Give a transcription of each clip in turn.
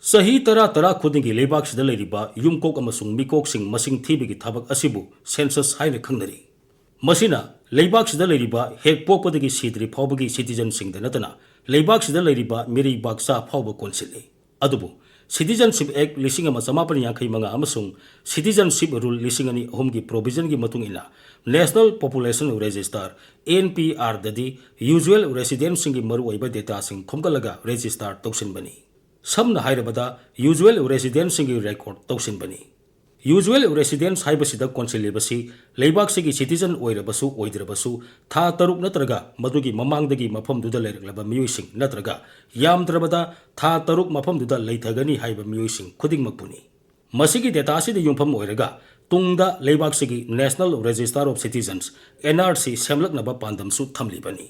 Sahi tara tara khudingi leibak sida leiriba yumkok amasung mikok sing masing thibigi thabak asibu census haina khangnari. Masina leibak sida leiriba hek pokpadagi sidri phawbagi citizen singda natana leibak sida leiriba miri baksa phawba konsili. Adubu Citizenship Act lising ama samapani yankai manga amasung Citizenship Rule lising ani ahumgi provision gi matung ina National Population Register NPR dadi usual resident singi maru oiba data sing khomgalaga register tawsin bani. Samna hairabada usual resident singi record tawsin bani. Usual residents haibasida konsilibasi leibak sigi citizen oirabasu oidrabasu tha taruk natraga madugi mamangdagi mafam duda leiraklaba miyuising natraga yamdrabada tha taruk mafam duda leithagani haiba miyuising khuding makpuni. Masigi data sida yumfam oiraga tungda leibak sigi National Register of Citizens NRC semlaknaba pandamsu thamlibani.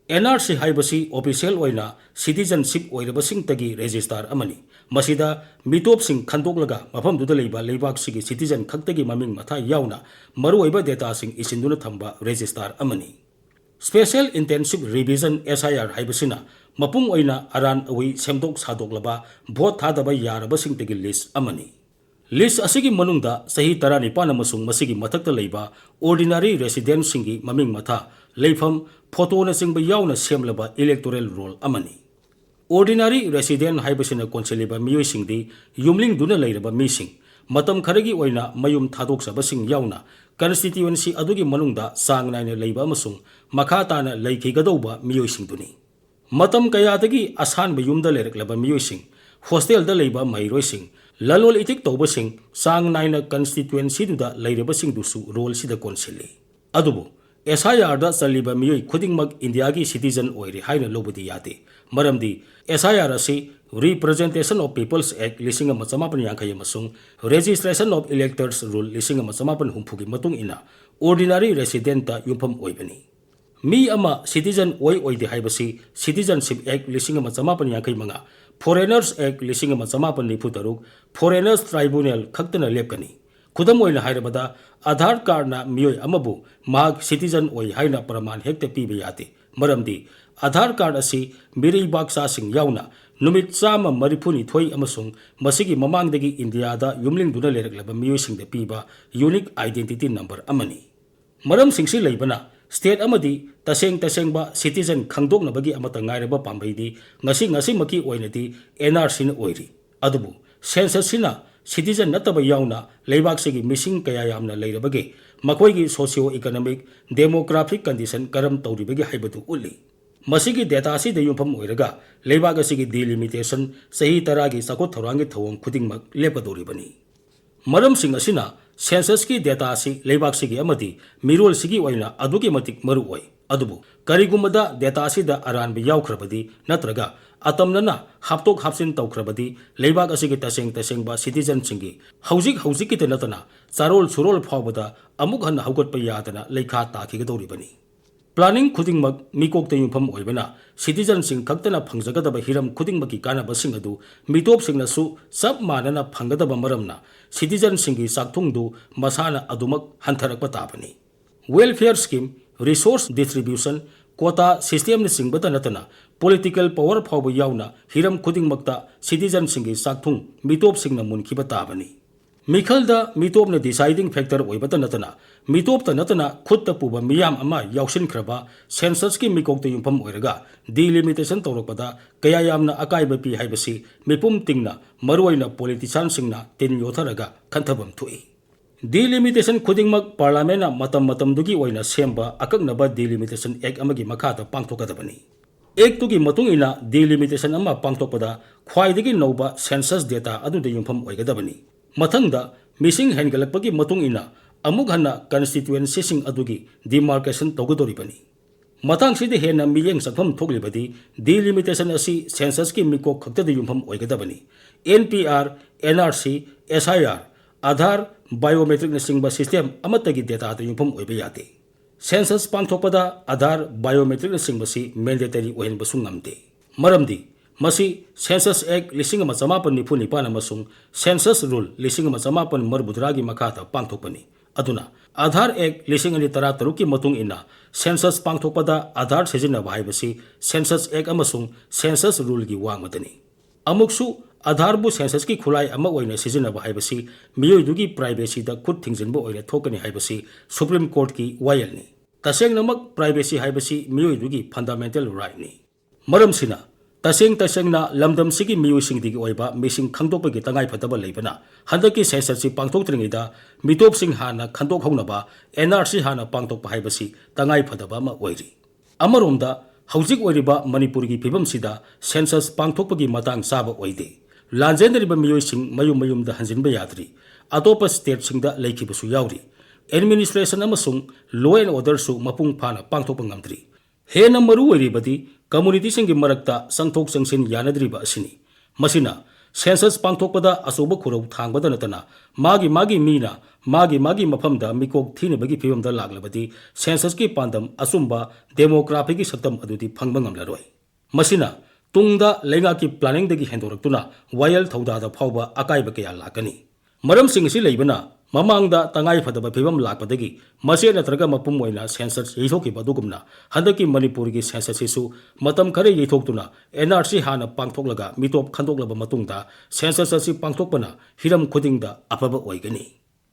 NRC haibasi official oina citizenship oirabasing tagi register amani. Masida mitop sing khandoglaga mafam duda leiba leibak sigi citizen khaktagi maming matha yauna maru oiba data sing isinduna thamba register amani. Special Intensive Revision SIR haibasina mapung oina aran awi semdok sadoklaba vote thadaba yarabasing tagi list amani. List asigi manungda sahi tarani panamasung masigi mathakta leiba ordinary residents singi maming matha leifam photo na singba yauna semlaba electoral roll amani. Ordinary resident haibasina konseliba miyoi singdi yumling duna leiraba mising matam kharagi oina mayum thadok sabasing yauna constituency adugi manungda sangnaina leiba amasung makha tana leikhigadauba miyoi singduni. Matam kayadagi asan bayumda leiraklaba miyoi sing hostel da leiba mairoi sing lalol itik tawbasing sangnaina constituency duda leirabasing dusu role sida konseli. Adubu SIR da saliba miyoi khudingmak India gi citizen oiri haina lobudi yate. Maramdi SIR asi Representation of People's Act lising ama samapani yankai amasung Registration of Electors Rule lising ama samapani humpugi matung ina ordinary resident ta yumpham oibani. Mi ama citizen oide haibasi Citizenship Act lising ama samapani yankai manga Foreigners Act lising ama samapani niputaruk Foreigners Tribunal khaktana lepkani. Kudam oina hairabada Aadhaar card na miyoi amabu mahak citizen oi haina praman hekta piba yate. Maramdi Aadhaar card asi miri baksa sing yauna numit sama maripuni thoi amasung masigi mamangdagi India da yumling duna leiraklaba miyoi singda piba unique identity number amani. Maram singsi leibana state amadi taseng ba citizen khangdoknabagi amata ngairaba pambaidi ngasi maki oinadi NRC na oiri. Adubu census sina citizen nataba yauna leibak sigi missing kaya yamna leirabage makoigi socio economic demographic condition karam tawribagi haibadu uli. Masigi data asida yumpham oiraga leibak asigi delimitation sahi taragi sakot thorangi thawong khudingmak lepkadoribani. Maram sing asina census ki data asi leibak sigi amadi mirol sigi oina adugi matik maru oi. Adubu karigumada data asida aranbi yaukhrabadi natraga atamnana haptok hapsin tawkhrabadi leibak asigi taseng ba citizen singi hauzik kita natana charol surol phawbada amuk han haugatpa yadana leikha takhigadoribani. Planning khudingmak mikok te yumpham oibana citizen sing khaktana phangjagadaba hiram khudingmaki kanaba sing adu mitop singna su sab manana phanggadaba maramna citizen singi sakthungdu masana adumak hantharakpa tabani. Welfare scheme resource distribution quota system ni singbata natana political power phawba yauna hiram khudingmakta citizen singi sakthung mitop singna munkhiba tabani. Mikhalda mitop na deciding factor oibata natana mitop ta natana khutta puba miyam ama yaushin khraba census ki mikok te yumpham oiraga delimitation tawrakpada kaya yamna akaiba pi haibasi mipum tingna maruaina politician singna tin yotharaga khanthabam thui. Delimitation khudingmak parliament matam dugi oina semba akaknaba delimitation act amagi makhata pangthokadabani. Act tugi matung ina delimitation ama pangthokpada khwaidagi noba census data adude yumpham oigadabani. Mathangda missing hengalakpagi matung ina amuk hanna constituency sing adugi demarcation tawgadoribani. Mathang sidi hena miyeng sakpham thoklibadi delimitation asi census ki mikok khaktada yumpham oigadabani. NPR, NRC, SIR, Aadhaar biometric na singba system amatagi data ata yumpham oiba yate. Census pangthokpada Aadhaar biometric na singba si mandatory ohenbasu ngamde. Maramdi masi census act lising ama samapan nipan amasung census rule lising ama samapan marbudragi makhata pangthokpani. Aduna Aadhaar act lising ani tara taruki matung ina census pangthokpada Aadhaar sejinaba haibasi census act amasung census rule gi wangmadani. Amuksu आधारबु census की खुलाई अमा ओइना सिजिनबा हाइबसी मियोइदुगी privacy दा खुद थिंजनबो ओइना थोकनी हाइबसी supreme court की वायलनी तसेंगनमक privacy हाइबसी मियोइदुगी fundamental right नि मरमसिना तसेंगना लमदमसिगी मियोइसिंगदिगी ओइबा missing खंगदोकपगी तंगाई फदबा लेबना हंदकी सेंसससि पांगथोक्त्रिङैदा मितोपसिंग हाना खंदोकहौनबा NRC हाना पांगथोकपा हाइबसी तंगाई फदबा अमा ओइरि अमरोमदा हौजिक ओइरिबा मणिपुरगी फिबमसिदा सेंसस पांगथोकपगी मतांग चाबा ओइदे लांजेंदरिबा मियोइसिंग मयुम मयुमदा हंजिनबा याद्रि अतोपा स्टेटसिंगदा लेखिबसु याउरि एडमिनिस्ट्रेशन अमसुंग लॉ एंड ऑर्डर सु मपुंग फाना पांगथोकपा ngamdri हेना मरु ओइरिबदि कम्युनिटी सिंगी मरक्ता संगथोक संगसिन यानद्रिबा असिनी मसिना सेंसस पांगथोकपदा अचौबा खुरौ थांगबदा नतना मागी मीना मफमदा मिकोक थीनबगी फिबमदा लागलबदि सेंसस की पांदम असुंबा डेमोग्राफी की सत्तम अदुदि फंगबा ngamlaroi मसिना तुंगदा लेंगा की प्लानिंग दगी हेंदोरक्तुना वायल थौदादा फावबा अकाइबा कया लाकनी मरम सिंगसी लेबना ममांगदा तंगाई फदबा फिबम लाकपदगी मसे नत्रगा मपुम ओइना सेंसस येथोकिबा दुगुमना हंदकी मणिपुर की सेंसस सिसु मतम खरे येथोक्तुना एनआरसी हाना पांगथोकलगा मितोप खंदोकलबा मतुंगदा सेंसस असि पांगथोकपना हिरम खुदिंगदा अफबा ओइगनी